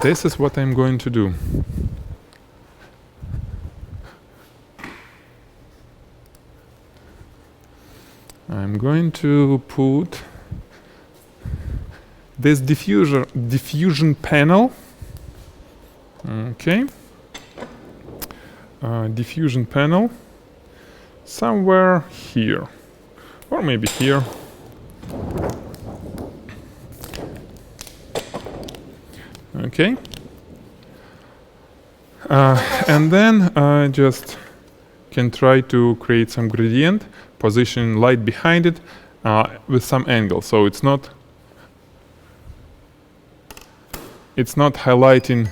this is what I'm going to do. I'm going to put this diffusion panel. Okay. Diffusion panel somewhere here, or maybe here. Okay. And then I just can try to create some gradient, position light behind it with some angle. So it's not highlighting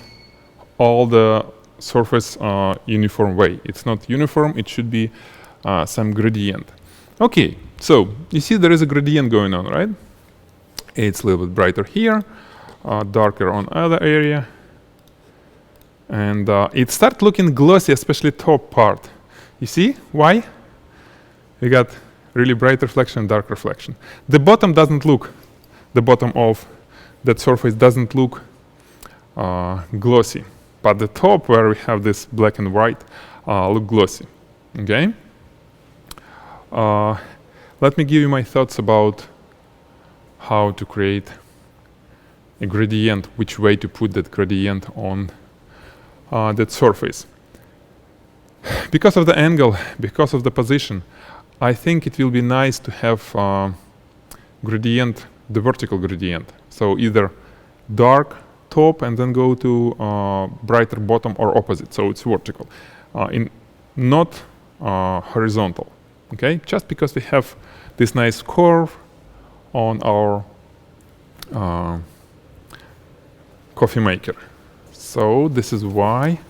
all the surface uniform way. It's not uniform, it should be some gradient. Okay, so you see there is a gradient going on, right? It's a little bit brighter here, darker on other area. And it starts looking glossy, especially top part. You see why? We got really bright reflection, dark reflection. The bottom doesn't look, the bottom of that surface doesn't look glossy. But the top, where we have this black and white, look glossy. Okay. Let me give you my thoughts about how to create a gradient, which way to put that gradient on that surface. Because of the angle, because of the position, I think it will be nice to have gradient, the vertical gradient. So either dark top and then go to brighter bottom, or opposite, so it's vertical, not horizontal. Okay, just because we have this nice curve on our coffee maker. So this is why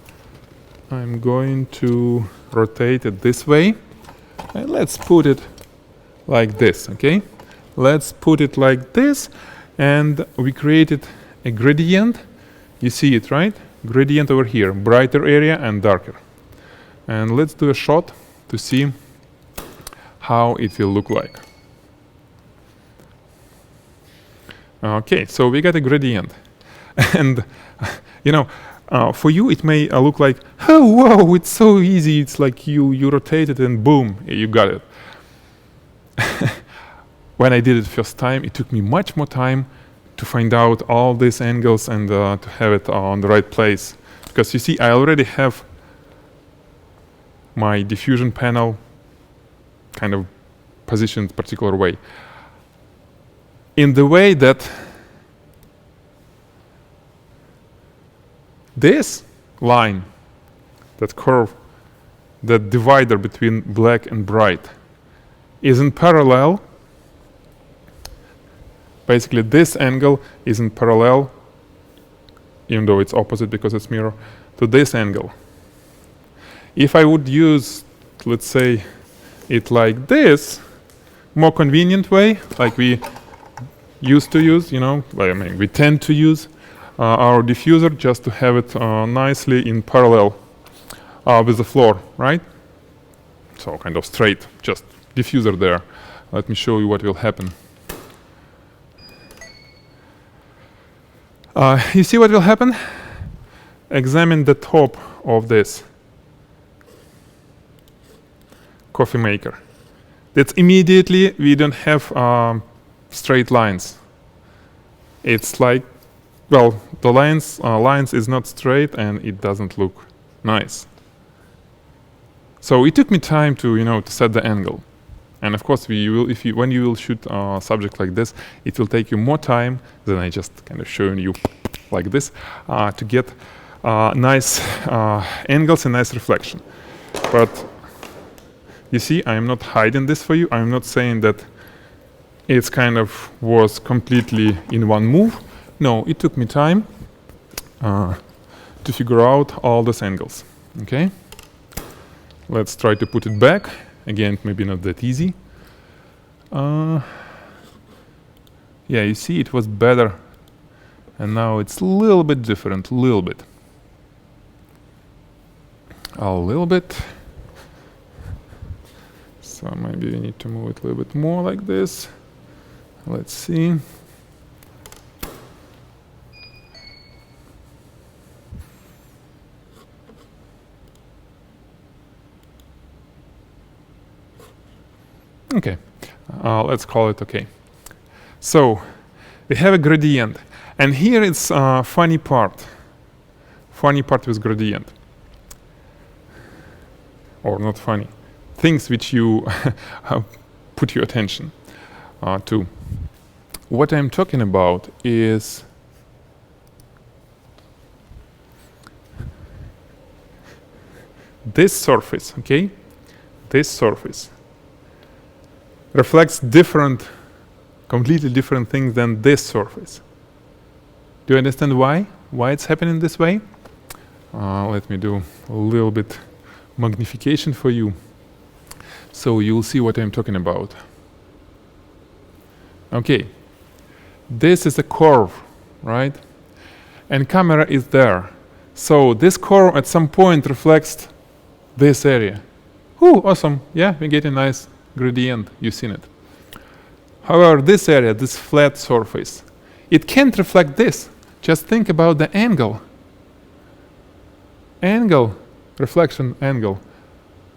I'm going to rotate it this way, and let's put it like this. Okay, let's put it like this, and we created a gradient. You see it, right? Gradient over here, brighter area and darker. And let's do a shot to see how it will look like. Okay, so we got a gradient. And you know, for you it may look like, oh wow, it's so easy. It's like you rotate it and boom, you got it. When I did it first time, it took me much more time to find out all these angles and to have it on the right place. Because you see, I already have my diffusion panel kind of positioned particular way. In the way that this line, that curve, that divider between black and bright, is in parallel. Basically, this angle is in parallel, even though it's opposite because it's mirror, to this angle. If I would use, let's say, it like this, more convenient way, like we used to use, you know, I mean, we tend to use our diffuser just to have it nicely in parallel with the floor, right? So kind of straight, just diffuser there. Let me show you what will happen. You see what will happen? Examine the top of this coffee maker. That's immediately we don't have straight lines. It's like, well, the lines is not straight and it doesn't look nice. So it took me time to, you know, to set the angle. And of course, when you will shoot a subject like this, it will take you more time than I just kind of showing you like this to get nice angles and nice reflection. But you see, I'm not hiding this for you. I'm not saying that it's kind of was completely in one move. No, it took me time to figure out all these angles. Okay, let's try to put it back. Again, maybe not that easy. Yeah, you see, it was better. And now it's a little bit different, a little bit. So maybe we need to move it a little bit more like this. Let's see. Okay, let's call it okay. So we have a gradient, and here it's funny part with gradient, or not funny, things which you put your attention to. What I'm talking about is this surface, okay? This surface reflects completely different things than this surface. Do you understand why? Why it's happening this way? Let me do a little bit magnification for you, so you'll see what I'm talking about. Okay, this is a curve, right? And camera is there. So this curve at some point reflects this area. Ooh, awesome. Yeah, we get a nice gradient. You've seen it. However, this area, this flat surface, it can't reflect this. Just think about the angle. Reflection angle,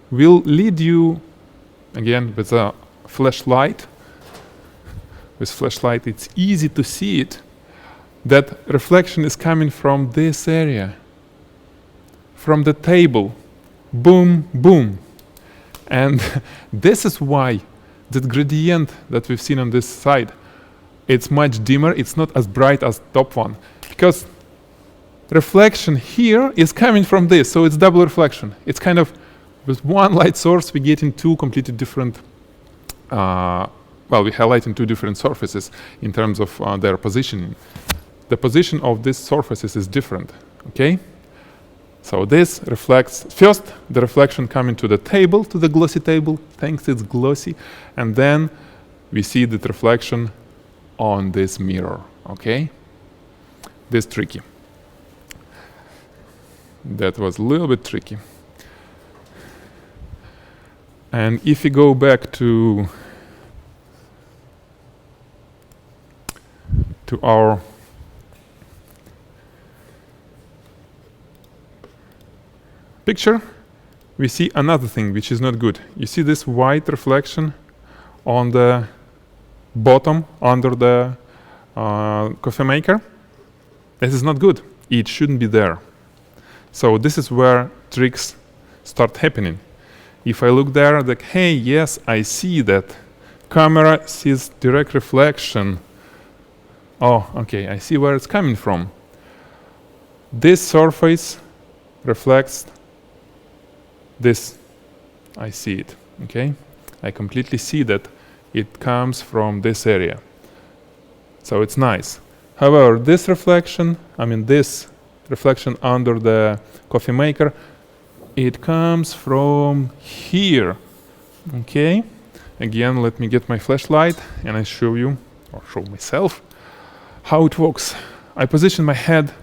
will lead you, again, with a flashlight. With flashlight, it's easy to see it, that reflection is coming from this area, from the table. Boom, boom. And this is why that gradient that we've seen on this side, it's much dimmer, it's not as bright as top one, because reflection here is coming from this, so it's double reflection. It's kind of, with one light source we get in two completely different, we highlight in two different surfaces in terms of their positioning. The position of these surfaces is different, okay? So this reflects, first the reflection coming to the table, to the glossy table, thanks it's glossy, and then we see the reflection on this mirror, okay? This tricky. That was a little bit tricky. And if we go back to our picture, we see another thing which is not good. You see this white reflection on the bottom under the coffee maker? This is not good. It shouldn't be there. So this is where tricks start happening. If I look there, like, hey, yes, I see that camera sees direct reflection. Oh, okay, I see where it's coming from. This surface reflects this. I see it, okay? I completely see that it comes from this area. So it's nice. However, this reflection under the coffee maker, it comes from here, okay? Again, let me get my flashlight and I show you, or show myself, how it works. I position my head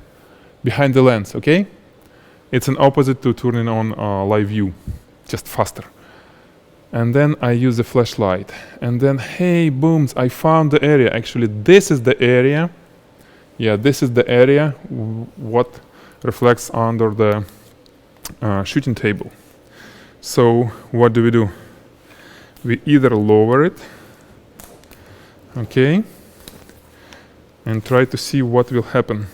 behind the lens, okay? It's an opposite to turning on live view, just faster. And then I use the flashlight. And then, hey, booms, I found the area. Actually, this is the area. Yeah, this is the area what reflects under the shooting table. So what do? We either lower it, okay, and try to see what will happen.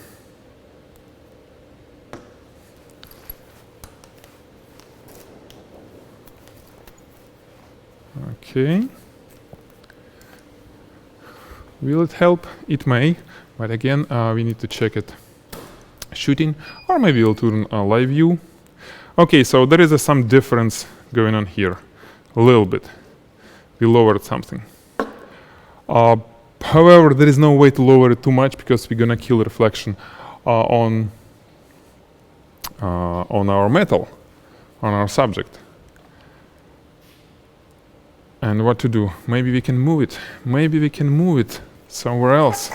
Okay. Will it help? It may, but again, we need to check it. Shooting, or maybe we'll turn live view. Okay, so there is some difference going on here, a little bit. We lowered something. However, there is no way to lower it too much because we're gonna kill reflection on our metal, on our subject. And what to do? Maybe we can move it. Maybe we can move it somewhere else,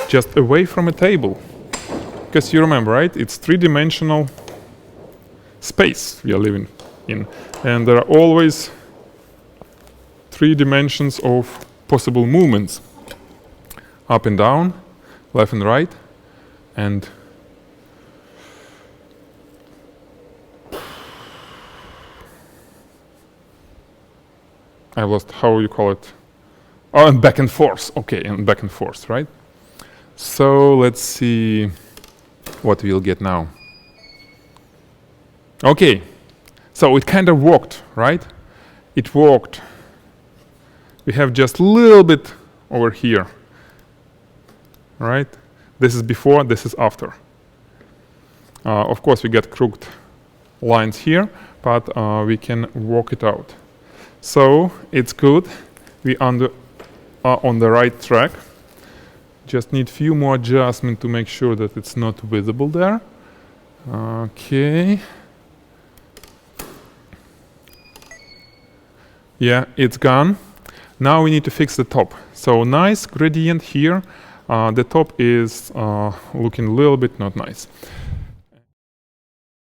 just away from a table. Because you remember, right? It's three-dimensional space we are living in. And there are always 3 dimensions of possible movements. Up and down, left and right, and I lost how you call it. Oh, and back and forth. Okay, and back and forth, right? So let's see what we'll get now. Okay, so it kind of worked, right? It worked. We have just a little bit over here, right? This is before, this is after. Of course, we get crooked lines here, but we can work it out. So it's good. We are on the right track. Just need few more adjustments to make sure that it's not visible there. Okay. Yeah, it's gone. Now we need to fix the top. So nice gradient here. The top is looking a little bit not nice.